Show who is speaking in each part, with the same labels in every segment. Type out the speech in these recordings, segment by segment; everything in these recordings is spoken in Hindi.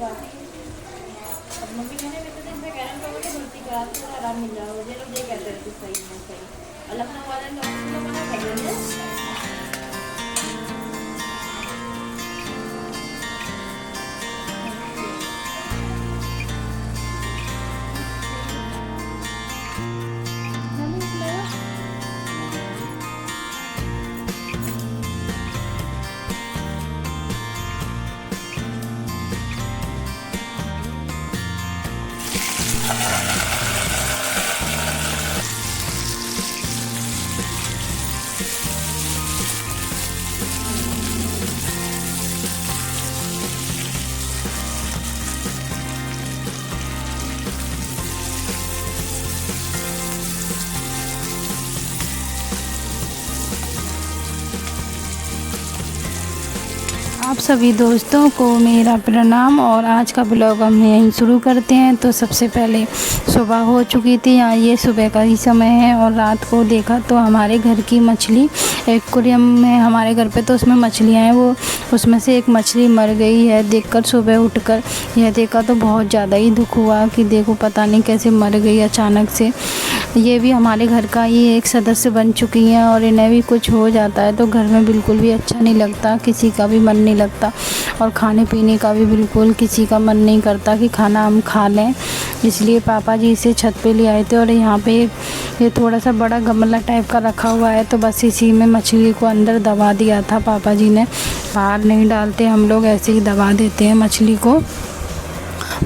Speaker 1: बात है। अब मम्मी कहने में तो दिन से कह रहे हैं कि भर्ती करा तो थोड़ा आराम मिल जाएगा, ये लोग ये कहते हैं कि सही है सही। और लखनऊ वाले डॉक्टर लोग मना कर रहे हैं।
Speaker 2: आप सभी दोस्तों को मेरा प्रणाम। और आज का ब्लॉग हम यहीं शुरू करते हैं। तो सबसे पहले सुबह हो चुकी थी, यहाँ ये सुबह का ही समय है। और रात को देखा तो हमारे घर की मछली एक्वेरियम में, हमारे घर पे तो उसमें मछलियाँ हैं, वो उसमें से एक मछली मर गई है। देखकर सुबह उठकर यह देखा तो बहुत ज़्यादा ही दुख हुआ कि देखो पता नहीं कैसे मर गई अचानक से। ये भी हमारे घर का ही एक सदस्य बन चुकी हैं और इन्हें भी कुछ हो जाता है तो घर में बिल्कुल भी अच्छा नहीं लगता, किसी का भी मन नहीं लगता। और खाने पीने का भी बिल्कुल किसी का मन नहीं करता कि खाना हम खा लें। इसलिए पापा जी इसे छत पे ले आए थे और यहाँ पे ये थोड़ा सा बड़ा गमला टाइप का रखा हुआ है, तो बस इसी में मछली को अंदर दबा दिया था पापा जी ने। बाहर नहीं डालते हम लोग, ऐसे ही दबा देते हैं मछली को।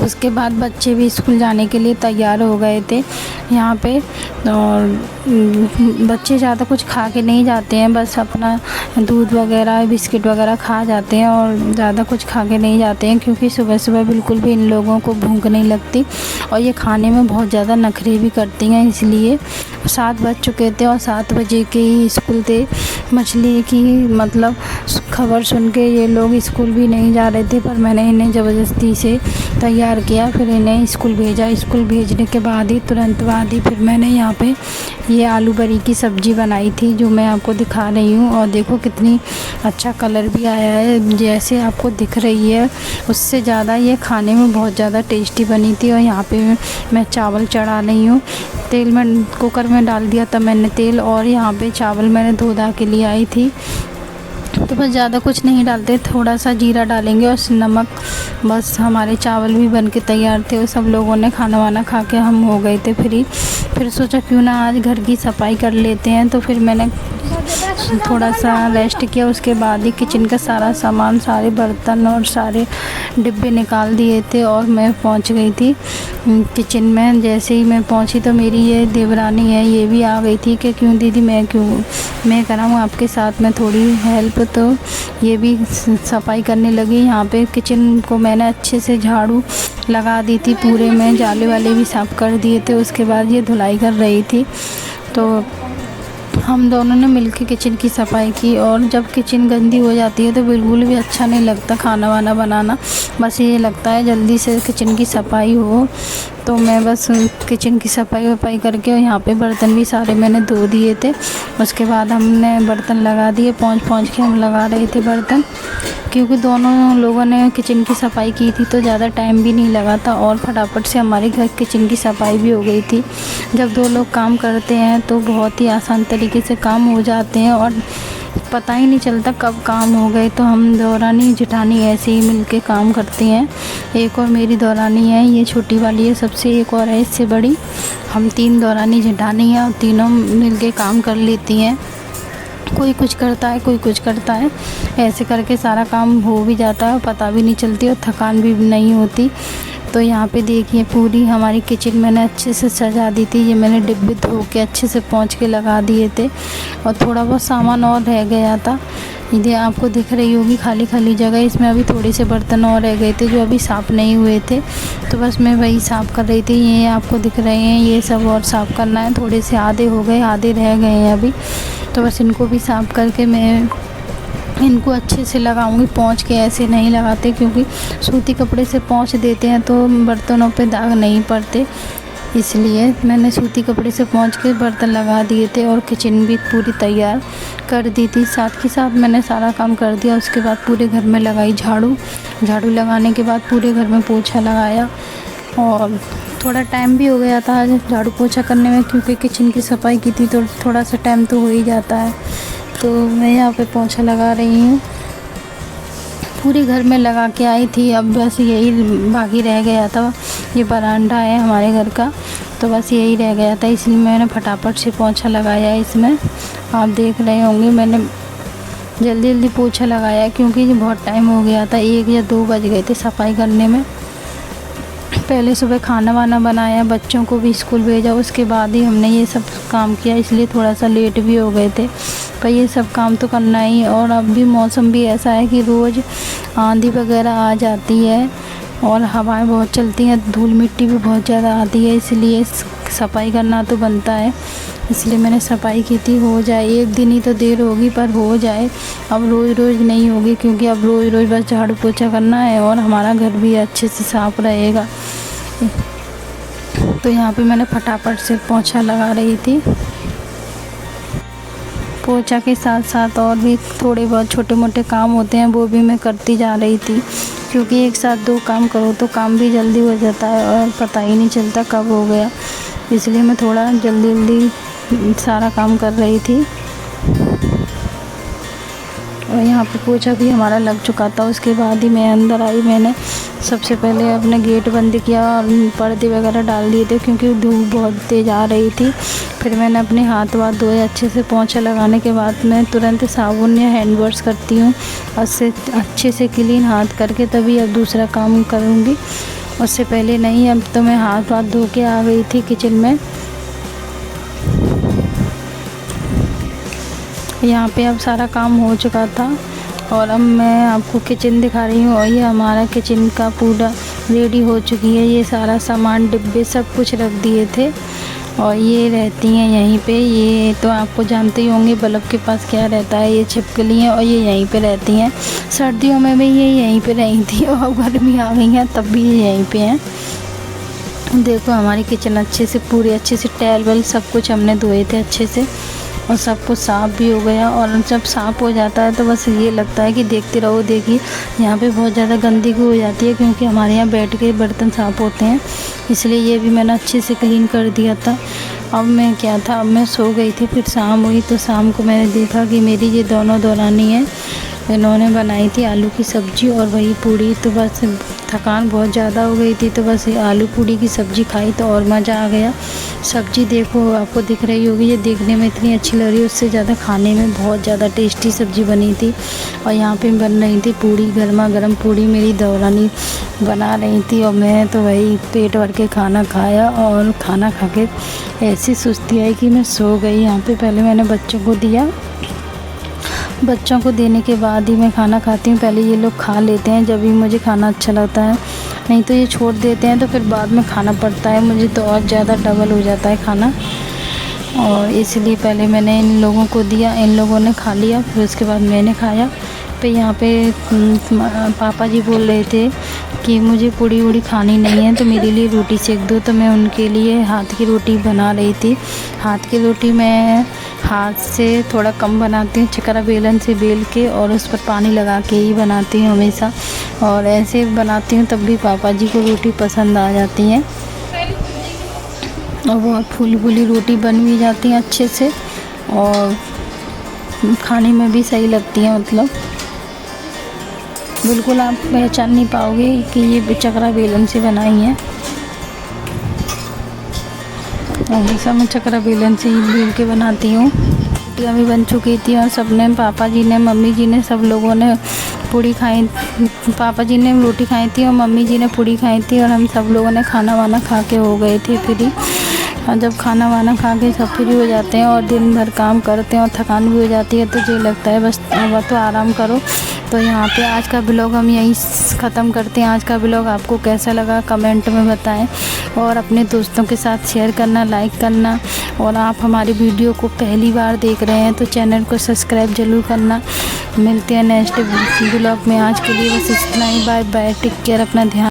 Speaker 2: उसके बाद बच्चे भी स्कूल जाने के लिए तैयार हो गए थे यहाँ पे। और बच्चे ज़्यादा कुछ खा के नहीं जाते हैं, बस अपना दूध वगैरह बिस्किट वगैरह खा जाते हैं और ज़्यादा कुछ खा के नहीं जाते हैं, क्योंकि सुबह सुबह बिल्कुल भी इन लोगों को भूख नहीं लगती और ये खाने में बहुत ज़्यादा नखरे भी करती हैं। इसलिए 7 बज चुके थे और 7 बजे के ही स्कूल थे। मछली की मतलब खबर सुन के ये लोग स्कूल भी नहीं जा रहे थे, पर मैंने इन्हें ज़बरदस्ती से तैयार किया, फिर इन्हें स्कूल भेजा। स्कूल भेजने के बाद ही तुरंत बाद ही फिर मैंने यहाँ पे ये आलू बरी की सब्ज़ी बनाई थी, जो मैं आपको दिखा रही हूँ। और देखो कितनी अच्छा कलर भी आया है, जैसे आपको दिख रही है उससे ज़्यादा ये खाने में बहुत ज़्यादा टेस्टी बनी थी। और यहाँ पे मैं चावल चढ़ा रही हूँ, तेल में कुकर में डाल दिया था मैंने तेल, और यहाँ पे चावल मैंने धो धा के लिए आई थी। तो बस ज़्यादा कुछ नहीं डालते, थोड़ा सा जीरा डालेंगे और नमक, बस हमारे चावल भी बन के तैयार थे। और सब लोगों ने खाना वाना खा के हम हो गए थे फ्री। फिर सोचा क्यों ना आज घर की सफाई कर लेते हैं, तो फिर मैंने थोड़ा सा रेस्ट किया। उसके बाद ही किचन का सारा सामान, सारे बर्तन और सारे डिब्बे निकाल दिए थे और मैं पहुंच गई थी किचन में। जैसे ही मैं पहुंची तो मेरी ये देवरानी है, ये भी आ गई थी कि क्यों दीदी मैं कराऊँ आपके साथ में थोड़ी हेल्प। तो ये भी सफाई करने लगी। यहाँ पे किचन को मैंने अच्छे से झाड़ू लगा दी थी पूरे में, जाले वाले भी साफ़ कर दिए थे। उसके बाद ये धुलाई कर रही थी, तो हम दोनों ने मिलकर किचन की सफाई की। और जब किचन गंदी हो जाती है तो बिल्कुल भी अच्छा नहीं लगता खाना वाना बनाना। बस ये लगता है जल्दी से किचन की सफाई हो। तो मैं बस किचन की सफाई वफाई करके, और यहाँ पे बर्तन भी सारे मैंने धो दिए थे। उसके बाद हमने बर्तन लगा दिए, पहुँच के हम लगा रहे थे बर्तन, क्योंकि दोनों लोगों ने किचन की सफाई की थी तो ज़्यादा टाइम भी नहीं लगा था और फटाफट से हमारे घर किचन की सफाई भी हो गई थी। जब 2 लोग काम करते हैं तो बहुत ही आसान तरीके से काम हो जाते हैं और पता ही नहीं चलता कब काम हो गए। तो हम दौरानी जेठानी ऐसे ही मिलके काम करती हैं। एक और मेरी दौरानी है, ये छोटी वाली है सबसे, एक और है इससे बड़ी। हम 3 दौरानी जेठानी हैं और तीनों मिलके काम कर लेती हैं। कोई कुछ करता है, कोई कुछ करता है, ऐसे करके सारा काम हो भी जाता है, पता भी नहीं चलती और थकान भी नहीं होती। तो यहाँ पे देखिए पूरी हमारी किचन मैंने अच्छे से सजा दी थी। ये मैंने डिब्बे धो के अच्छे से पोंछ के लगा दिए थे और थोड़ा बहुत सामान और रह गया था। ये आपको दिख रही होगी खाली खाली जगह, इसमें अभी थोड़े से बर्तन और रह गए थे जो अभी साफ़ नहीं हुए थे, तो बस मैं वही साफ़ कर रही थी। ये आपको दिख रहे हैं, ये सब और साफ़ करना है। थोड़े से आधे हो गए, आधे रह गए हैं अभी, तो बस इनको भी साफ़ करके मैं इनको अच्छे से लगाऊंगी। पोंछ के ऐसे नहीं लगाते, क्योंकि सूती कपड़े से पोंछ देते हैं तो बर्तनों पे दाग नहीं पड़ते। इसलिए मैंने सूती कपड़े से पोंछ के बर्तन लगा दिए थे और किचन भी पूरी तैयार कर दी थी। साथ के साथ मैंने सारा काम कर दिया। उसके बाद पूरे घर में लगाई झाड़ू। झाड़ू लगाने के बाद पूरे घर में पोछा लगाया और थोड़ा टाइम भी हो गया था झाड़ू पोछा करने में, क्योंकि किचन की सफाई की थी तो थोड़ा सा टाइम तो हो ही जाता है। तो मैं यहाँ पे पोछा लगा रही हूँ। पूरे घर में लगा के आई थी, अब बस यही बाकी रह गया था। ये बरामदा है हमारे घर का, तो बस यही रह गया था, इसलिए मैंने फटाफट से पोछा लगाया इसमें। आप देख रहे होंगे मैंने जल्दी जल्दी पोछा लगाया, क्योंकि बहुत टाइम हो गया था, 1 या 2 बज गए थे सफाई करने में। पहले सुबह खाना वाना बनाया, बच्चों को भी स्कूल भेजा, उसके बाद ही हमने ये सब काम किया, इसलिए थोड़ा सा लेट भी हो गए थे। पर ये सब काम तो करना ही। और अब भी मौसम भी ऐसा है कि रोज़ आंधी वगैरह आ जाती है और हवाएं बहुत चलती हैं, धूल मिट्टी भी बहुत ज़्यादा आती है, इसलिए सफाई करना तो बनता है। इसलिए मैंने सफाई की थी। हो जाए, एक दिन ही तो देर होगी पर हो जाए। अब रोज़ रोज़ नहीं होगी, क्योंकि अब रोज़ रोज़ बस झाड़ू पोछा करना है और हमारा घर भी अच्छे से साफ़ रहेगा। तो यहाँ पे मैंने फटाफट से पोछा लगा रही थी। पोछा के साथ साथ और भी थोड़े बहुत छोटे मोटे काम होते हैं, वो भी मैं करती जा रही थी, क्योंकि एक साथ 2 काम करो तो काम भी जल्दी हो जाता है और पता ही नहीं चलता कब हो गया। इसलिए मैं थोड़ा जल्दी जल्दी सारा काम कर रही थी। और यहाँ पे पोछा भी हमारा लग चुका था। उसके बाद ही मैं अंदर आई। मैंने सबसे पहले अपने गेट बंद किया और पर्दे वगैरह डाल दिए थे, क्योंकि धूप बहुत तेज़ आ रही थी। फिर मैंने अपने हाथ वाथ धोए अच्छे से। पोछा लगाने के बाद मैं तुरंत साबुन या हैंड वॉश करती हूँ, उससे अच्छे से क्लीन हाथ करके तभी अब दूसरा काम करूँगी। उससे पहले नहीं। अब तो मैं हाथ वाथ धो के आ गई थी किचन में। यहाँ पे अब सारा काम हो चुका था और अब मैं आपको किचन दिखा रही हूँ। और ये हमारा किचन का पूरा रेडी हो चुकी है। ये सारा सामान डिब्बे सब कुछ रख दिए थे और ये रहती हैं यहीं पे। ये तो आपको जानते ही होंगे बल्ब के पास क्या रहता है, ये छिपकली हैं और ये यहीं पे रहती हैं। सर्दियों में भी ये यहीं पे रही थी और गर्मी आ गई हैं तब भी ये यहीं पे हैं। देखो हमारी किचन अच्छे से पूरी अच्छे से टाइल वेल सब कुछ हमने धोए थे अच्छे से और सब कुछ साफ़ भी हो गया। और जब साफ़ हो जाता है तो बस ये लगता है कि देखते रहो। देखिए यहाँ पे बहुत ज़्यादा गंदगी हो जाती है, क्योंकि हमारे यहाँ बैठ के बर्तन साफ़ होते हैं, इसलिए ये भी मैंने अच्छे से क्लीन कर दिया था। अब मैं क्या था, अब मैं सो गई थी। फिर शाम हुई तो शाम को मैंने देखा कि मेरी ये दोनों दौरानी हैं, इन्होंने बनाई थी आलू की सब्ज़ी और वही पूड़ी। तो बस थकान बहुत ज़्यादा हो गई थी, तो बस आलू पूड़ी की सब्ज़ी खाई तो और मज़ा आ गया। सब्ज़ी देखो आपको दिख रही होगी, ये देखने में इतनी अच्छी लग रही है, उससे ज़्यादा खाने में बहुत ज़्यादा टेस्टी सब्ज़ी बनी थी। और यहाँ पे बन रही थी पूड़ी, गर्मा गर्म पूड़ी मेरी दौरानी बना रही थी और मैं तो वही पेट भर के खाना खाया। और खाना खा के ऐसी सुस्ती आई कि मैं सो गई। यहाँ पे पहले मैंने बच्चों को दिया, बच्चों को देने के बाद ही मैं खाना खाती हूँ। पहले ये लोग खा लेते हैं जब भी मुझे खाना अच्छा लगता है, नहीं तो ये छोड़ देते हैं तो फिर बाद में खाना पड़ता है मुझे, तो और ज़्यादा डबल हो जाता है खाना। और इसलिए पहले मैंने इन लोगों को दिया, इन लोगों ने खा लिया, फिर उसके बाद मैंने खाया। पे यहाँ पे पापा जी बोल रहे थे कि मुझे पूड़ी वूड़ी खानी नहीं है तो मेरे लिए रोटी सेक दो। तो मैं उनके लिए हाथ की रोटी बना रही थी। हाथ की रोटी मैं हाथ से थोड़ा कम बनाती हूँ, चकरा बेलन से बेल के और उस पर पानी लगा के ही बनाती हूँ हमेशा। और ऐसे बनाती हूँ तब भी पापा जी को रोटी पसंद आ जाती हैं और बहुत फूली फूली रोटी बन भी जाती हैं अच्छे से और खाने में भी सही लगती हैं। मतलब बिल्कुल आप पहचान नहीं पाओगे कि ये चकरा बेलन से बनाई हैं। हमेशा मैं चकरा बेलन से ही बेल के बनाती हूँ। रोटियाँ भी बन चुकी थी और सबने, पापा जी ने, मम्मी जी ने, सब लोगों ने पूड़ी खाई। पापा जी ने रोटी खाई थी और मम्मी जी ने पूड़ी खाई थी और हम सब लोगों ने खाना वाना खा के हो गए थे फ्री। और जब खाना वाना खा के सब फ्री हो जाते हैं और दिन भर काम करते हैं और थकान भी हो जाती है तो ये लगता है बस अब तो आराम करो। तो यहाँ पे आज का ब्लॉग हम यहीं ख़त्म करते हैं। आज का ब्लॉग आपको कैसा लगा कमेंट में बताएं और अपने दोस्तों के साथ शेयर करना, लाइक करना। और आप हमारी वीडियो को पहली बार देख रहे हैं तो चैनल को सब्सक्राइब ज़रूर करना। मिलते हैं नेक्स्ट ब्लॉग में। आज के लिए बस इतना ही। बाय बाय, टेक केयर, अपना ध्यान।